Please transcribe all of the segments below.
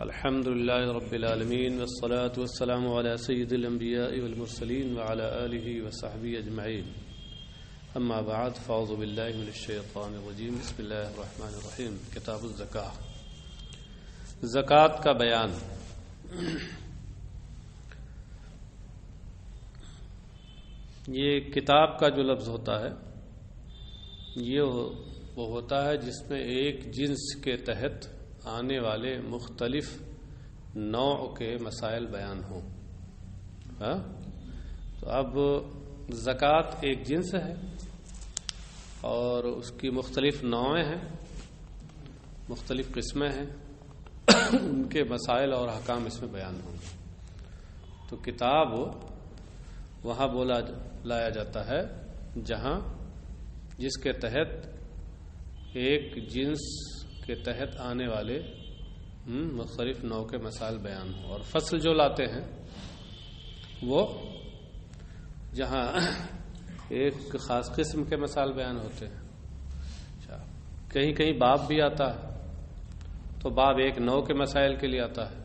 الحمد لله رب العالمين والصلاة والسلام على سيد الأنبياء والمرسلين وعلى آله وصحبه أجمعين أما بعد فأعوذ بالله من الشيطان الرجيم بسم الله الرحمن الرحيم کتاب الزکاة زکوٰۃ کا بیان. یہ کتاب کا جو لفظ ہوتا ہے یہ وہ ہوتا ہے جس میں ایک جنس کے تحت آنے والے مختلف نوع کے مسائل بیان ہوں. تو اب زکوٰۃ ایک جنس ہے اور اس کی مختلف نوعیں ہیں، مختلف قسمیں ہیں، ان کے مسائل اور احکام اس میں بیان ہوں. تو کتاب وہاں لایا جاتا ہے جہاں جس کے تحت ایک جنس کے تحت آنے والے مختلف نوع کے مسائل بیان ہوں. اور فصل جو لاتے ہیں وہ جہاں ایک خاص قسم کے مسائل بیان ہوتے ہیں. کہیں کہیں باب بھی آتا ہے تو باب ایک نوع کے مسائل کے لیے آتا ہے،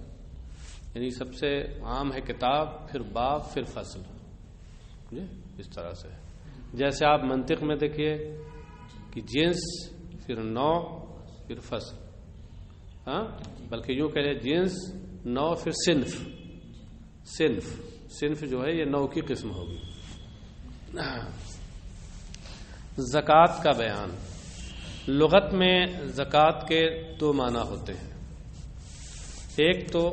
یعنی سب سے عام ہے کتاب، پھر باب، پھر فصل. اس طرح سے جیسے آپ منطق میں دیکھیے کہ جنس، پھر نوع، پھر فصل. بلکہ یوں کہہ لیں جنس، نوع، پھر صنف جو ہے یہ نوع کی قسم ہوگی. زکوٰۃ کا بیان. لغت میں زکوٰۃ کے دو معنی ہوتے ہیں، ایک تو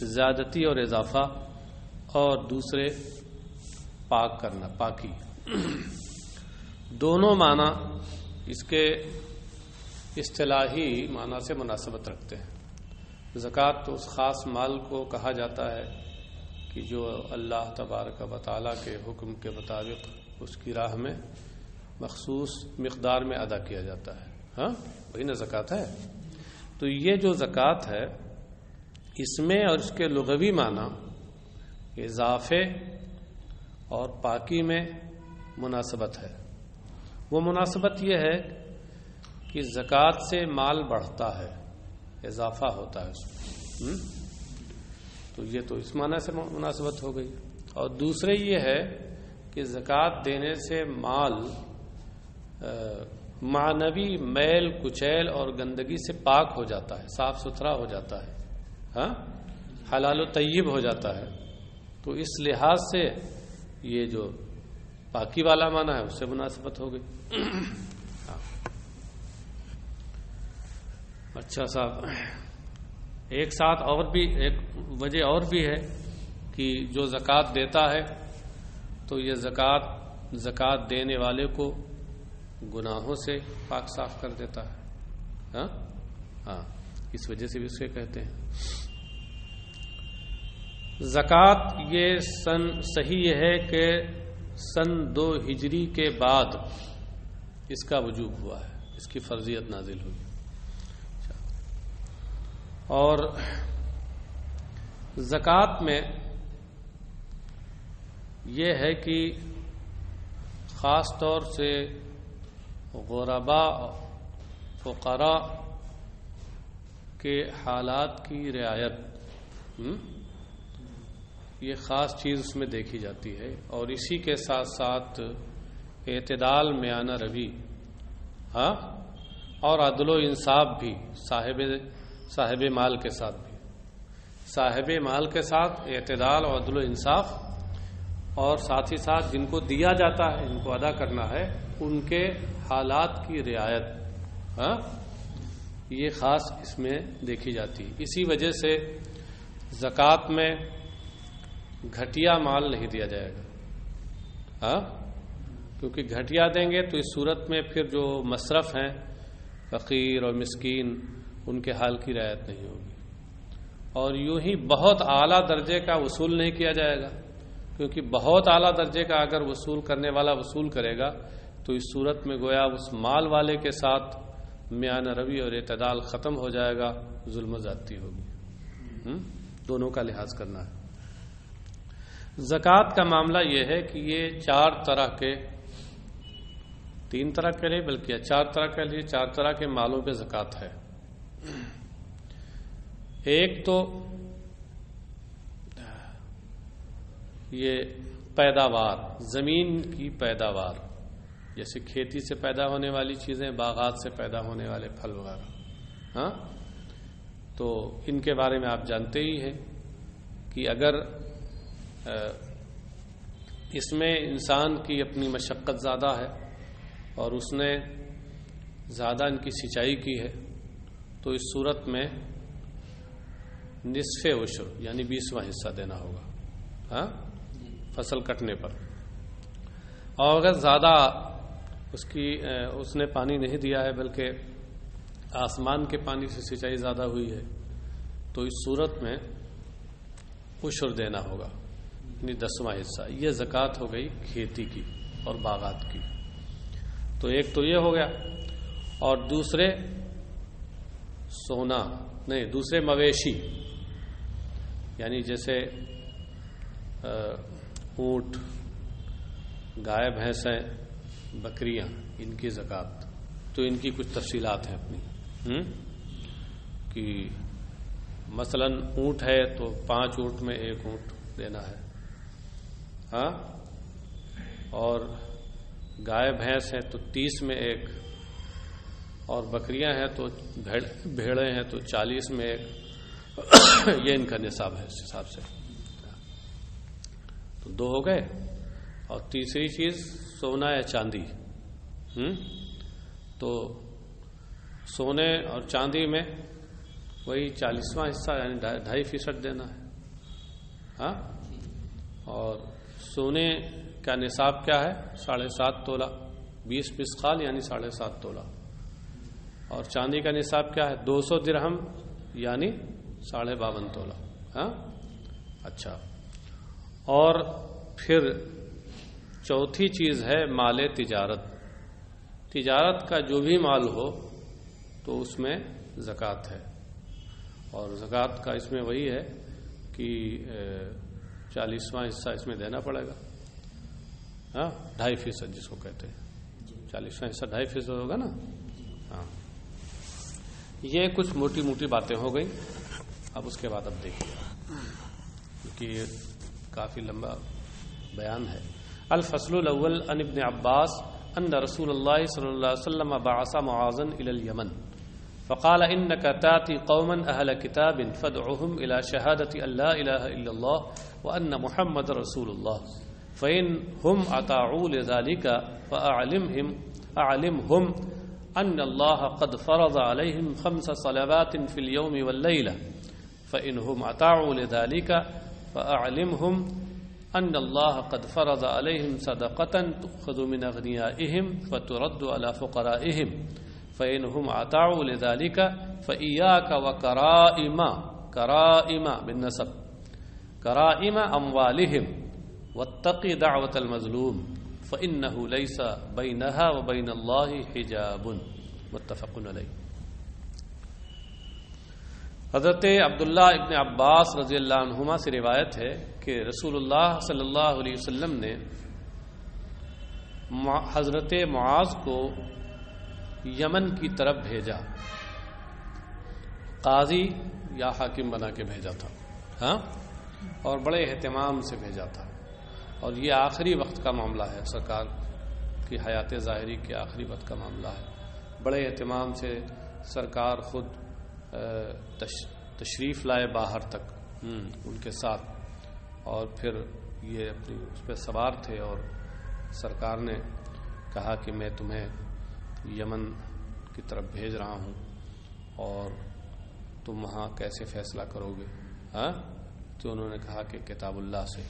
زیادتی اور اضافہ، اور دوسرے پاک کرنا، پاکی. دونوں معنی اس کے اصطلاحی معنی سے مناسبت رکھتے ہیں. زکوٰۃ تو اس خاص مال کو کہا جاتا ہے کہ جو اللہ تبارک و تعالیٰ کے حکم کے مطابق اس کی راہ میں مخصوص مقدار میں ادا کیا جاتا ہے. وہی نا زکوٰۃ ہے. تو یہ جو زکوٰۃ ہے اس میں اور اس کے لغوی معنی اضافے اور پاکی میں مناسبت ہے. وہ مناسبت یہ ہے کہ زکوٰۃ سے مال بڑھتا ہے، اضافہ ہوتا ہے اس میں. تو یہ تو اس معنی سے مناسبت ہو گئی. اور دوسرے یہ ہے کہ زکوٰۃ دینے سے مال معنوی میل کچیل اور گندگی سے پاک ہو جاتا ہے، صاف ستھرا ہو جاتا ہے، حلال و طیب ہو جاتا ہے. تو اس لحاظ سے یہ جو پاکی والا معنی ہے اس سے مناسبت ہو گئی. اچھا صاحب، ایک ساتھ اور بھی ایک وجہ اور بھی ہے کہ جو زکوٰۃ دیتا ہے تو یہ زکوٰۃ دینے والے کو گناہوں سے پاک صاف کر دیتا ہے. اس وجہ سے بھی اسے کہتے ہیں زکوٰۃ. یہ صحیح یہ ہے کہ سن 2 ہجری کے بعد اس کا وجوب ہوا ہے، اس کی فرضیت نازل ہوئی. اور زکوٰۃ میں یہ ہے کہ خاص طور سے غرباء فقراء کے حالات کی رعایت، یہ خاص چیز اس میں دیکھی جاتی ہے. اور اسی کے ساتھ ساتھ اعتدال، میانہ روی، اور عدل و انصاف بھی صاحب مال کے ساتھ بھی. صاحب مال کے ساتھ اعتدال اور عدل و انصاف، اور ساتھ ہی ساتھ جن کو دیا جاتا ہے، ان کو ادا کرنا ہے، ان کے حالات کی رعایت، یہ خاص اس میں دیکھی جاتی ہے. اسی وجہ سے زکوٰۃ میں گھٹیا مال نہیں دیا جائے گا، کیونکہ گھٹیا دیں گے تو اس صورت میں پھر جو مصرف ہیں فقیر اور مسکین، ان کے حال کی رعایت نہیں ہوگی. اور یوں ہی بہت اعلیٰ درجے کا وصول نہیں کیا جائے گا، کیونکہ بہت اعلیٰ درجے کا اگر وصول کرنے والا وصول کرے گا تو اس صورت میں گویا اس مال والے کے ساتھ میانہ روی اور اعتدال ختم ہو جائے گا، ظلم و زیادتی ہوگی. دونوں کا لحاظ کرنا ہے. زکوٰۃ کا معاملہ یہ ہے کہ یہ 4 طرح کے، 3 طرح کے لیے بلکہ 4 طرح کے لیے 4 طرح کے مالوں پہ زکوٰۃ ہے. ایک تو یہ پیداوار، زمین کی پیداوار، جیسے کھیتی سے پیدا ہونے والی چیزیں، باغات سے پیدا ہونے والے پھل وغیرہ، ہاں، تو ان کے بارے میں آپ جانتے ہی ہیں کہ اگر اس میں انسان کی اپنی مشقت زیادہ ہے اور اس نے زیادہ ان کی سینچائی کی ہے تو اس صورت میں نصف عشر یعنی 20واں حصہ دینا ہوگا، ہاں، فصل کٹنے پر۔ اور اگر زیادہ اس نے پانی نہیں دیا ہے بلکہ آسمان کے پانی سے سینچائی زیادہ ہوئی ہے تو اس صورت میں عشر دینا ہوگا، یعنی 10واں حصہ۔ یہ زکوٰۃ ہو گئی کھیتی کی اور باغات کی۔ تو ایک تو یہ ہو گیا، اور دوسرے دوسرے مویشی، یعنی جیسے اونٹ، گائے، بھینسیں، بکریاں، ان کی زکوٰۃ، تو ان کی کچھ تفصیلات ہیں اپنی، کہ مثلا اونٹ ہے تو 5 اونٹ میں 1 اونٹ دینا ہے، ہاں، اور گائے بھینس ہے تو 30 میں 1، اور بکریاں ہیں تو بھیڑیں ہیں تو 40 میں 1، یہ ان کا نصاب ہے اس حساب سے۔ تو 2 ہو گئے، اور تیسری چیز سونا یا چاندی، تو سونے اور چاندی میں وہی 40واں حصہ یعنی 2.5% دینا ہے، ہاں، اور سونے کا نصاب کیا ہے؟ 7.5 تولہ، 20 مسقال یعنی 7.5 تولہ، اور چاندی کا نصاب کیا ہے؟ 200 درہم یعنی 52.5 تولہ، ہاں، اچھا۔ اور پھر چوتھی چیز ہے مال تجارت، تجارت کا جو بھی مال ہو تو اس میں زکوٰۃ ہے، اور زکوٰۃ کا اس میں وہی ہے کہ 40واں حصہ اس میں دینا پڑے گا، ہاں، 2.5% جس کو کہتے ہیں، 40واں حصہ 2.5% ہوگا نا، ہاں۔ یہ کچھ موٹی موٹی باتیں ہو گئی۔ اب اس کے بعد اب دیکھیے، کیونکہ یہ کافی لمبا بیان ہے۔ الفصل الاول عن ابن عباس ان رسول اللہ صلی اللہ علیہ وسلم بعث معاذا الى اليمن فقال انك تاتي قوما اهل كتاب فادعهم الى شهاده ان لا اله الا الله وان محمد رسول الله فان هم اطاعوا لذلك فاعلمهم ان الله قد فرض عليهم 5 صلوات في اليوم والليله فانهم اطاعوا لذلك فاعلمهم ان الله قد فرض عليهم صدقه تؤخذ من اغنيائهم فترد على فقرائهم فإنهم أطاعوا لذلك فإياك وكرائم بالنسب كرائم أموالهم واتقي دعوة المظلوم فإنه ليس بينها وبين الله حجاب متفق علیہ۔ حضرت عبداللہ ابن عباس رضی اللہ عنہما سے روایت ہے کہ رسول اللہ صلی اللہ علیہ وسلم نے حضرت معاذ کو یمن کی طرف بھیجا، قاضی یا حاکم بنا کے بھیجا تھا، ہاں، اور بڑے اہتمام سے بھیجا تھا، اور یہ آخری وقت کا معاملہ ہے، سرکار کی حیات ظاہری کے آخری وقت کا معاملہ ہے۔ بڑے اہتمام سے سرکار خود تشریف لائے باہر تک ان کے ساتھ، اور پھر یہ اپنی اس پہ سوار تھے، اور سرکار نے کہا کہ میں تمہیں یمن کی طرف بھیج رہا ہوں اور تم وہاں کیسے فیصلہ کرو گے، ہاں؟ تو انہوں نے کہا کہ کتاب اللہ سے،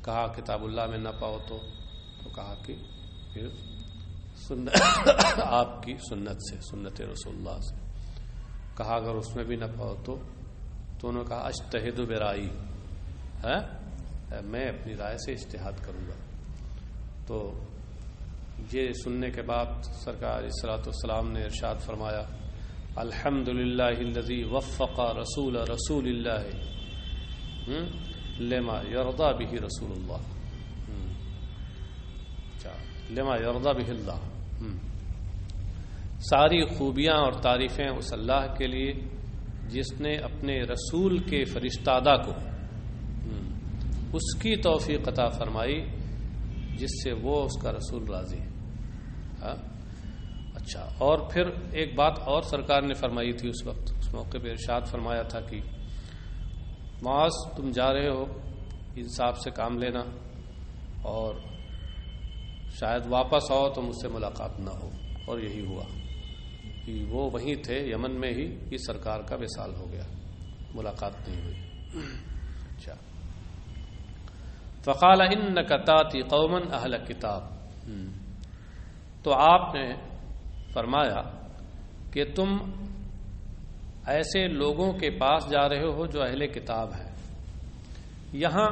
کہا کتاب اللہ میں نہ پاؤ تو کہا کہ پھر آپ کی سنت سے، سنت رسول اللہ سے، کہا اگر اس میں بھی نہ پاؤ تو انہوں نے کہا اجتہد برائی، ہے میں اپنی رائے سے اجتہاد کروں گا۔ تو یہ سننے کے بعد سرکار علیہ الصلوۃ والسلام نے ارشاد فرمایا الحمدللہ الذی وفق رسول اللہ لما یرضی بہ رسول اللہ، لما یرضی بہ اللہ، ساری خوبیاں اور تعریفیں اس اللہ کے لیے جس نے اپنے رسول کے فرشتادہ کو اس کی توفیق عطا فرمائی جس سے وہ اس کا رسول راضی ہے. اچھا، اور پھر ایک بات اور سرکار نے فرمائی تھی اس وقت، اس موقع پہ ارشاد فرمایا تھا کہ معاذ تم جا رہے ہو انصاف سے کام لینا، اور شاید واپس آؤ تو مجھ سے ملاقات نہ ہو. اور یہی ہوا کہ وہ وہیں تھے یمن میں ہی کہ سرکار کا وصال ہو گیا، ملاقات نہیں ہوئی. اچھا، فقال انک تاتی قوما اہل کتاب، تو آپ نے فرمایا کہ تم ایسے لوگوں کے پاس جا رہے ہو جو اہل کتاب ہیں. یہاں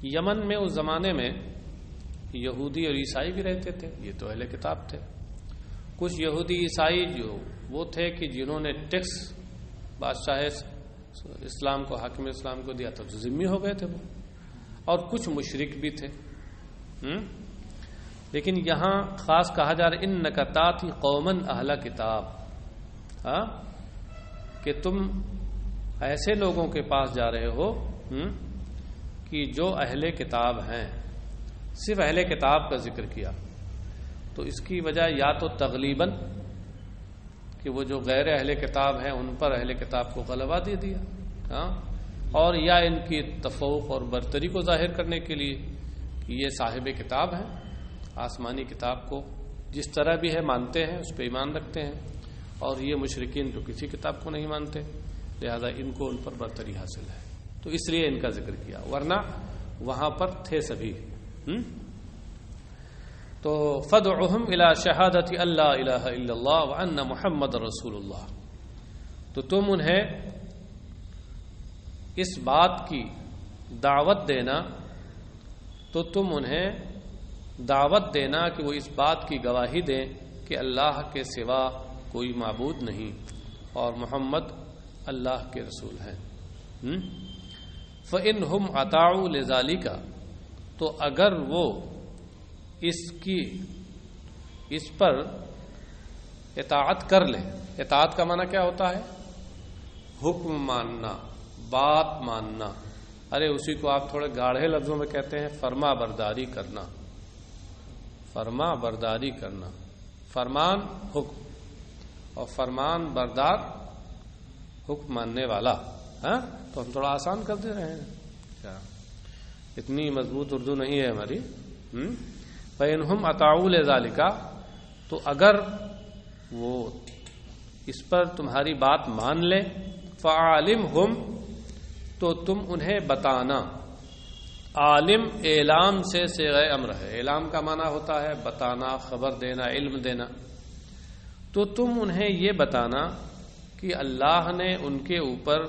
یمن میں اس زمانے میں یہودی اور عیسائی بھی رہتے تھے، یہ تو اہل کتاب تھے. کچھ یہودی عیسائی جو وہ تھے کہ جنہوں نے ٹیکس بادشاہ اسلام کو، حاکم اسلام کو دیا تھا تو ذمہ ہو گئے تھے وہ، اور کچھ مشرک بھی تھے. لیکن یہاں خاص کہا جا رہا ہے انک تاتی قوما اہل کتاب، کہ تم ایسے لوگوں کے پاس جا رہے ہو کہ جو اہل کتاب ہیں. صرف اہل کتاب کا ذکر کیا تو اس کی وجہ یا تو تغلیباً کہ وہ جو غیر اہل کتاب ہیں ان پر اہل کتاب کو غلبہ دے دیا، اور یا ان کی تفوق اور برتری کو ظاہر کرنے کے لیے کہ یہ صاحب کتاب ہیں، آسمانی کتاب کو جس طرح بھی ہے مانتے ہیں، اس پہ ایمان رکھتے ہیں، اور یہ مشرکین جو کسی کتاب کو نہیں مانتے، لہذا ان کو ان پر برتری حاصل ہے. تو اس لیے ان کا ذکر کیا، ورنہ وہاں پر تھے سبھی. تو فدعهم الى شہادت اللہ الہ الا اللہ وان محمد رسول اللہ، تو تم انہیں اس بات کی دعوت دینا، تو تم انہیں دعوت دینا کہ وہ اس بات کی گواہی دیں کہ اللہ کے سوا کوئی معبود نہیں اور محمد اللہ کے رسول ہیں. فَإِنْهُمْ أَطَاعُوا لِذَلِكَ، تو اگر وہ اس پر اطاعت کر لیں. اطاعت کا معنی کیا ہوتا ہے؟ حکم ماننا، بات ماننا. ارے اسی کو آپ تھوڑے گاڑھے لفظوں میں کہتے ہیں فرما برداری کرنا. فرما برداری کرنا، فرمان حکم، اور فرمان بردار حکم ماننے والا. تو ہم تھوڑا آسان کر دے رہے ہیں کیا؟ اتنی مضبوط اردو نہیں ہے ہماری. فَإِنْهُمْ أَطَاعُوا لِذَلِكَ، تو اگر وہ اس پر تمہاری بات مان لے، فَعَالِمْهُمْ، تو تم انہیں بتانا. عالم اعلام سے صیغہ امر ہے. اعلام کا معنی ہوتا ہے بتانا، خبر دینا، علم دینا. تو تم انہیں یہ بتانا کہ اللہ نے ان کے اوپر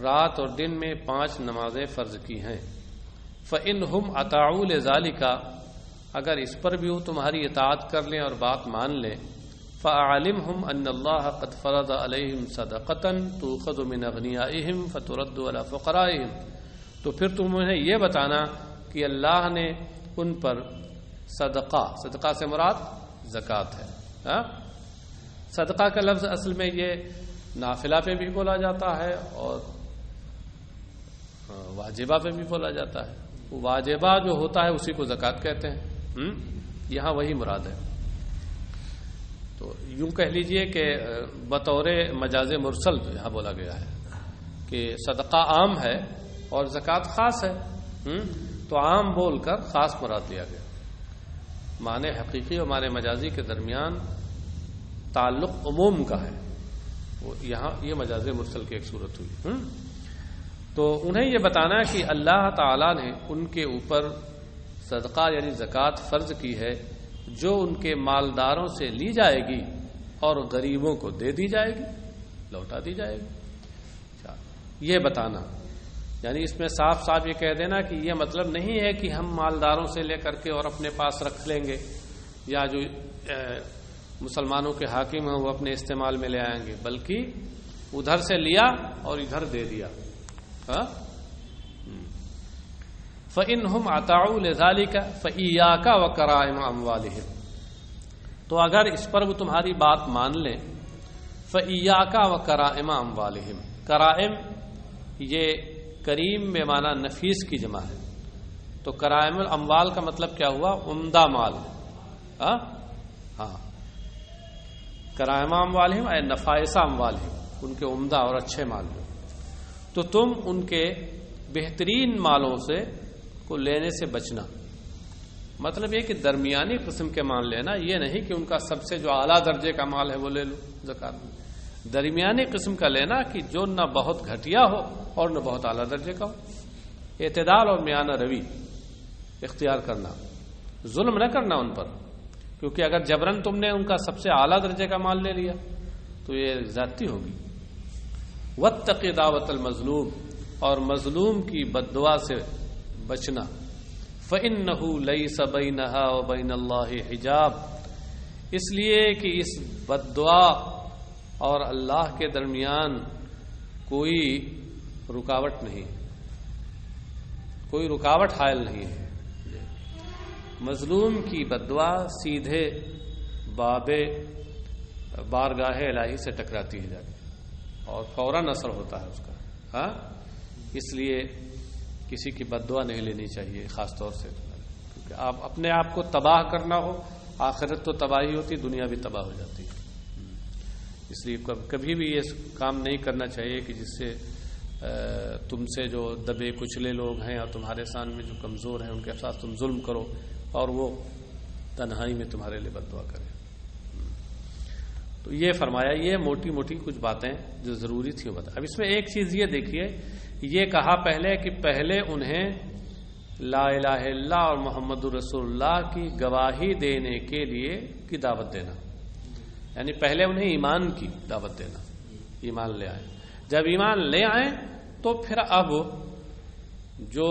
رات اور دن میں 5 نمازیں فرض کی ہیں. فَإِنْهُمْ أَطَاعُوا لِذَلِكَ، اگر اس پر بھی وہ تمہاری اطاعت کر لیں اور بات مان لیں، فَأَعْلِمْهُمْ أَنَّ اللَّهَ قَدْ فَرَضَ عَلَيْهِمْ صَدَقَةً تُؤْخَذُ مِنْ أَغْنِيَائِهِمْ فَتُرَدُّ عَلَى فُقَرَائِهِمْ، تو پھر تم انہیں یہ بتانا کہ اللہ نے ان پر صدقہ سے مراد زکوٰۃ ہے. صدقہ کا لفظ اصل میں یہ نافلہ پہ بھی بولا جاتا ہے اور واجبہ پہ بھی بولا جاتا ہے. واجبہ جو ہوتا ہے اسی کو زکوٰۃ کہتے ہیں. یہاں وہی مراد ہے. تو یوں کہہ لیجئے کہ بطور مجاز مرسل جو یہاں بولا گیا ہے کہ صدقہ عام ہے اور زکوٰۃ خاص ہے. تو عام بول کر خاص مراد لیا گیا. معنی حقیقی اور معنی مجازی کے درمیان تعلق عموم کا ہے. یہاں یہ مجاز مرسل کی ایک صورت ہوئی. تو انہیں یہ بتانا کہ اللہ تعالیٰ نے ان کے اوپر صدقہ یعنی زکوٰۃ فرض کی ہے جو ان کے مالداروں سے لی جائے گی اور غریبوں کو دے دی جائے گی، لوٹا دی جائے گی. یہ بتانا یعنی اس میں صاف صاف یہ کہہ دینا کہ یہ مطلب نہیں ہے کہ ہم مالداروں سے لے کر کے اور اپنے پاس رکھ لیں گے، یا جو مسلمانوں کے حاکم ہیں وہ اپنے استعمال میں لے آئیں گے، بلکہ ادھر سے لیا اور ادھر دے دیا. فَإِنْهُمْ أَطَاعُوا لِذَلِكَ فَإِيَّاكَ وَكَرَائِمَ أَمْوَالِهِمْ، تو اگر اس پر وہ تمہاری بات مان لیں، فَإِيَّاكَ وَكَرَائِمَ أَمْوَالِهِمْ، کرائم یہ کریم میں معنی نفیس کی جمع ہے، تو کرائم الاموال کا مطلب کیا ہوا؟ عمدہ مال. ہاں کرائم اموالہم اے نفائس اموالہم، ان کے عمدہ اور اچھے مال ہو. تو تم ان کے بہترین مالوں سے کو لینے سے بچنا. مطلب یہ کہ درمیانی قسم کے مال لینا، یہ نہیں کہ ان کا سب سے جو اعلیٰ درجے کا مال ہے وہ لے لو زکات میں. درمیانی قسم کا لینا کہ جو نہ بہت گھٹیا ہو اور نہ بہت اعلیٰ درجے کا ہو. اعتدال اور میانہ روی اختیار کرنا، ظلم نہ کرنا ان پر، کیونکہ اگر جبرن تم نے ان کا سب سے اعلیٰ درجے کا مال لے لیا تو یہ زیادتی ہوگی. واتق دعوت المظلوم، اور مظلوم کی بد دعا سے بچنا. فإنه ليس بينها وبين الله حجاب، اس لیے کہ اس بد دعا اور اللہ کے درمیان کوئی رکاوٹ نہیں، کوئی رکاوٹ حائل نہیں ہے. مظلوم کی بد دعا سیدھے بارگاہ الہی سے ٹکراتی ہے جا کے اور فوراً اثر ہوتا ہے اس کا. ہاں اس لیے کسی کی بد دعا نہیں لینی چاہیے، خاص طور سے کیونکہ آپ اپنے آپ کو تباہ کرنا ہو، آخرت تو تباہی ہوتی، دنیا بھی تباہ ہو جاتی ہے. اس لیے کبھی بھی یہ کام نہیں کرنا چاہیے کہ جس سے تم سے جو دبے کچلے لوگ ہیں اور تمہارے سامنے جو کمزور ہیں ان کے ساتھ تم ظلم کرو اور وہ تنہائی میں تمہارے لیے بد دعا کرے. تو یہ فرمایا، یہ موٹی موٹی کچھ باتیں جو ضروری تھی وہ بتا. اب اس میں ایک چیز یہ دیکھیے، یہ کہا پہلے کہ پہلے انہیں لا الہ الا اللہ اور محمد رسول اللہ کی گواہی دینے کے لیے کی دعوت دینا، یعنی پہلے انہیں ایمان کی دعوت دینا، ایمان لے آئیں. جب ایمان لے آئیں تو پھر اب جو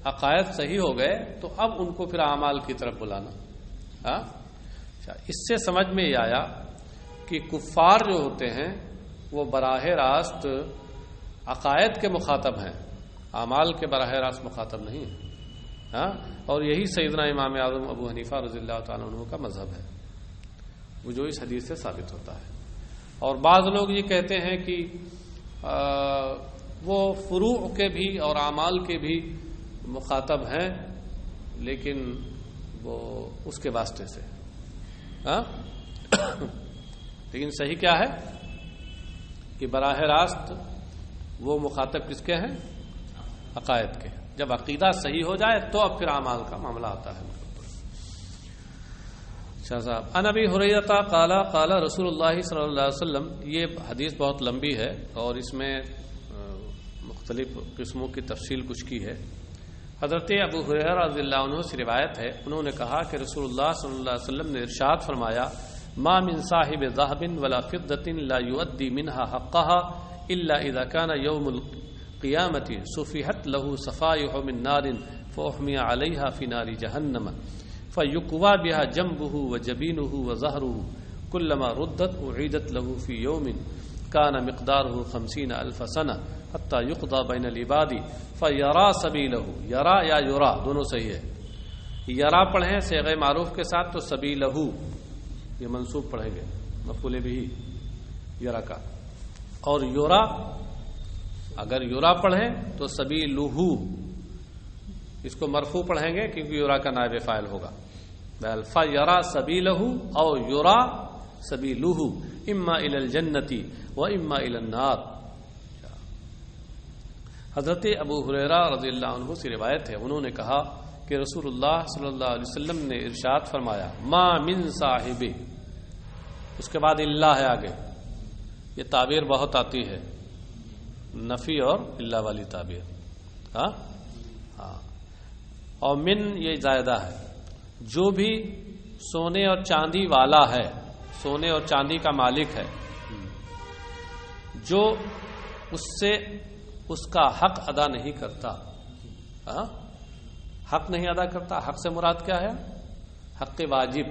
عقائد صحیح ہو گئے تو اب ان کو پھر اعمال کی طرف بلانا. اس سے سمجھ میں یہ آیا کہ کفار جو ہوتے ہیں وہ براہ راست عقائد کے مخاطب ہیں، اعمال کے براہ راست مخاطب نہیں ہیں. اور یہی سیدنا امام اعظم ابو حنیفہ رضی اللہ تعالیٰ عنہ کا مذہب ہے، وہ جو اس حدیث سے ثابت ہوتا ہے. اور بعض لوگ یہ کہتے ہیں کہ وہ فروع کے بھی اور اعمال کے بھی مخاطب ہیں، لیکن وہ اس کے واسطے سے. لیکن صحیح کیا ہے کہ براہ راست وہ مخاطب کس کے ہیں؟ عقائد کے. جب عقیدہ صحیح ہو جائے تو اب پھر اعمال کا معاملہ آتا ہے. شاہ صاحب عن ابی ہریرہ قال قال رسول اللہ صلی اللہ علیہ وسلم. یہ حدیث بہت لمبی ہے اور اس میں مختلف قسموں کی تفصیل کچھ کی ہے. حضرت ابو ہریرہ رضی اللہ عنہ سے روایت ہے، انہوں نے کہا کہ رسول اللہ صلی اللہ علیہ وسلم نے ارشاد فرمایا، ما من صاحب ذهب ولا فضة لا يؤدي منها حقها الا اذا كان يوم القيامة صفحت له صفائح من نار فاحمي عليها في نار جهنم فيقوى بها جنبه وجبينه وظهره كلما ردت اعيدت له في يوم كان مقداره 50,000 سنة حتى يقضى بين العباد فيرى سبيله. یرا یا یرا دونوں صحیح ہے. یرا پڑھیں صیغہ معروف کے ساتھ تو سبیلہ یہ منصوب پڑھیں گے مفعول بھی یرا کا. اور یورا اگر یورا پڑھیں تو سبیلہ، اس کو مرفوع پڑھیں گے کیونکہ یورا کا نائب فاعل ہوگا. فیرا سبیلہ او یورا سبیلہ اما الی الجنۃ و اما الی النار. حضرت ابو ہریرہ رضی اللہ عنہ سے روایت ہے، انہوں نے کہا کہ رسول اللہ صلی اللہ علیہ وسلم نے ارشاد فرمایا، ما من صاحب، اس کے بعد اللہ ہے آگے. یہ تعبیر بہت آتی ہے، نفی اور اللہ والی تعبیر. ہاں اور من یہ زائدہ ہے. جو بھی سونے اور چاندی والا ہے، سونے اور چاندی کا مالک ہے، جو اس سے اس کا حق ادا نہیں کرتا، حق نہیں ادا کرتا. حق سے مراد کیا ہے؟ حق واجب،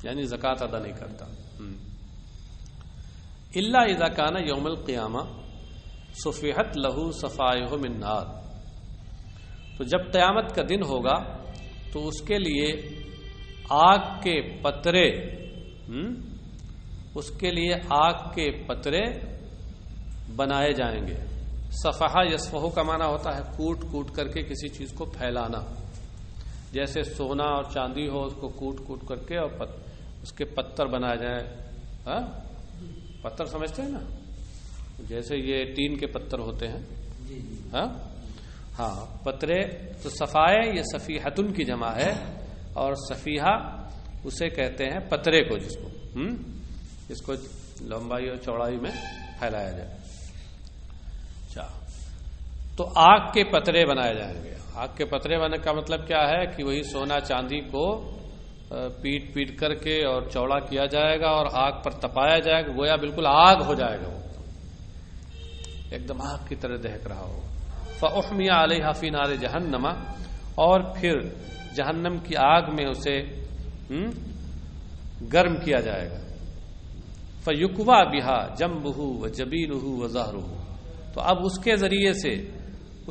یعنی زکوٰۃ ادا نہیں کرتا. الا اذا کان یوم القیامہ صفحت لہ صفائح من نار. تو جب قیامت کا دن ہوگا تو اس کے لیے آگ کے پترے اس کے لیے آگ کے پترے بنائے جائیں گے. صفحہ یصفح کا معنی ہوتا ہے کوٹ کوٹ کر کے کسی چیز کو پھیلانا. جیسے سونا اور چاندی ہو اس کو کوٹ کوٹ کر کے اور اس کے پتھر بنائے جائیں. پتھر سمجھتے ہیں نا, جیسے یہ ٹین کے پتھر ہوتے ہیں. ہاں پترے. تو صفائے یہ صفیحتن کی جمع ہے, اور صفیحہ اسے کہتے ہیں پترے کو جس کو لمبائی اور چوڑائی میں پھیلایا جائے. تو آگ کے پترے بنائے جائیں گے. آگ کے پترے بنانے کا مطلب کیا ہے کہ وہی سونا چاندی کو پیٹ پیٹ کر کے اور چوڑا کیا جائے گا اور آگ پر تپایا جائے گا, گویا بالکل آگ ہو جائے گا, وہ ایک دم آگ کی طرح دہک رہا ہوگا. فَأُحْمِيَ عَلَيْهَا فِي نَارِ جَهَنَّمَ, اور پھر جہنم کی آگ میں اسے گرم کیا جائے گا. فَيُكْوَى بِهَا جَنبُهُ وَجَبِينُهُ وَظَهْرُهُ, تو اب اس کے ذریعے سے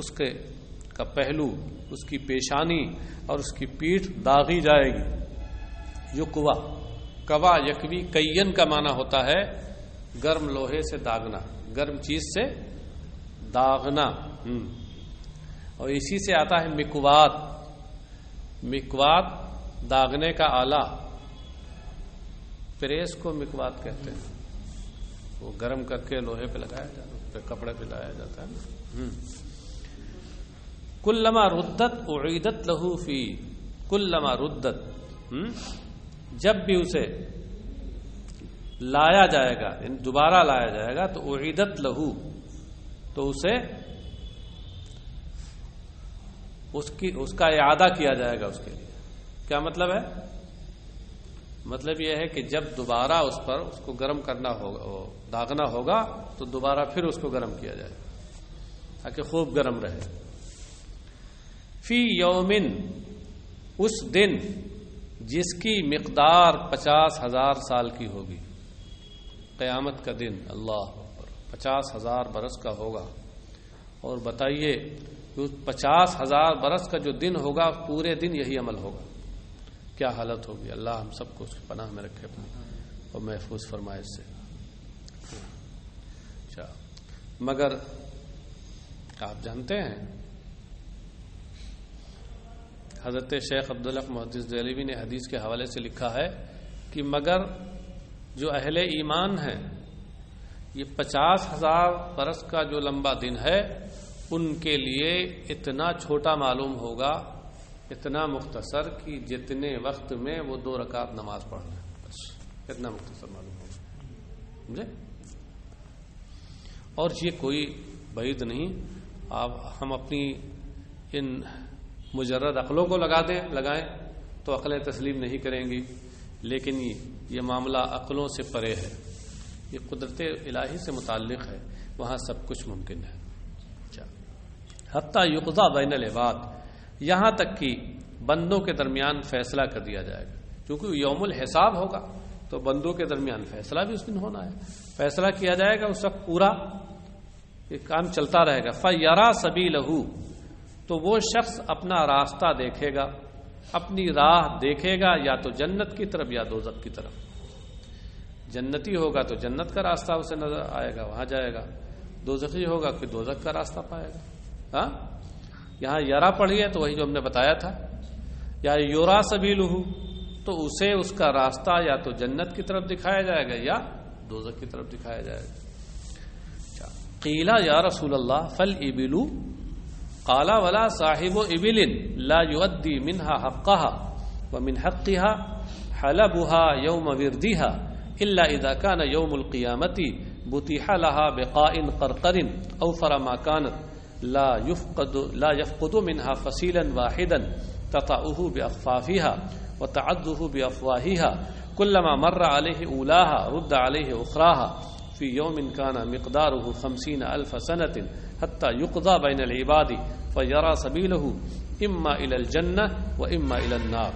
اس کا پہلو, اس کی پیشانی اور اس کی پیٹھ داغی جائے گی. یکوا, کوا یکوی, کین کا معنی ہوتا ہے گرم لوہے سے داغنا, گرم چیز سے داغنا. اور اسی سے آتا ہے مکوات. مکوات داغنے کا آلہ, پریس کو مکوات کہتے ہیں. وہ گرم کر کے لوہے پہ لگایا جاتا ہے, اس پہ کپڑے پہ لایا جاتا ہے. کلما ردت اعیدت لہو فی, کلما ردت, جب بھی اسے لایا جائے گا, دوبارہ لایا جائے گا, تو اعیدت لہو, تو اسے اس کا اعادہ کیا جائے گا اس کے لیے. کیا مطلب ہے؟ مطلب یہ ہے کہ جب دوبارہ اس پر اس کو گرم کرنا ہوگا, داغنا ہوگا, تو دوبارہ پھر اس کو گرم کیا جائے تاکہ خوب گرم رہے. فی یومن, اس دن جس کی مقدار 50,000 سال کی ہوگی. قیامت کا دن, اللہ اکبر, 50,000 برس کا ہوگا. اور بتائیے 50,000 برس کا جو دن ہوگا, پورے دن یہی عمل ہوگا, کیا حالت ہوگی. اللہ ہم سب کو اس کی پناہ میں رکھے اور محفوظ فرمائے اس سے. اچھا, مگر آپ جانتے ہیں حضرت شیخ عبدالحق محدث دہلوی نے حدیث کے حوالے سے لکھا ہے کہ مگر جو اہل ایمان ہیں, یہ 50,000 برس کا جو لمبا دن ہے ان کے لیے اتنا چھوٹا معلوم ہوگا, اتنا مختصر کہ جتنے وقت میں وہ 2 رکعت نماز پڑھنا ہے, بس اتنا مختصر معلوم ہوگا. سمجھے؟ اور یہ کوئی بعید نہیں. ہم اپنی ان مجرد عقلوں کو لگائیں تو عقلیں تسلیم نہیں کریں گی, لیکن یہ معاملہ عقلوں سے پرے ہے, یہ قدرت الہی سے متعلق ہے, وہاں سب کچھ ممکن ہے. حتیٰ یقضی بین العباد, یہاں تک کہ بندوں کے درمیان فیصلہ کر دیا جائے گا. کیونکہ یوم الحساب ہوگا تو بندوں کے درمیان فیصلہ بھی اس دن ہونا ہے. فیصلہ کیا جائے گا, اس وقت پورا یہ کام چلتا رہے گا. فَيَرَى سَبِيلَهُ, تو وہ شخص اپنا راستہ دیکھے گا, اپنی راہ دیکھے گا, یا تو جنت کی طرف یا دوزخ کی طرف. جنتی ہوگا تو جنت کا راستہ اسے نظر آئے گا, وہاں جائے گا. دوزخی ہوگا کہ دوزخ کا راستہ پائے گا. ہاں, یہاں یرا پڑھی ہے تو وہی جو ہم نے بتایا تھا. یا یورا سبیلہ, تو اسے اس کا راستہ یا تو جنت کی طرف دکھایا جائے گا یا دوزخ کی طرف دکھایا جائے گا. قیلا یا رسول اللہ فالابل, قال ولا صاحب ابل لا يؤدي منها حقها ومن حقها حلبها يوم وردها الا اذا كان يوم القيامه بتيح لها بقاء قرقر اوفر ما كانت لا يفقد منها فصيلا واحدا تطأه باخفافها وتعده بافواهها كلما مر عليه اولاها رد عليه اخراها في يوم كان مقداره 50,000 سنة حتى يقضى بين العباد فيرى سبيله إما إلى الجنة وإما إلى النار.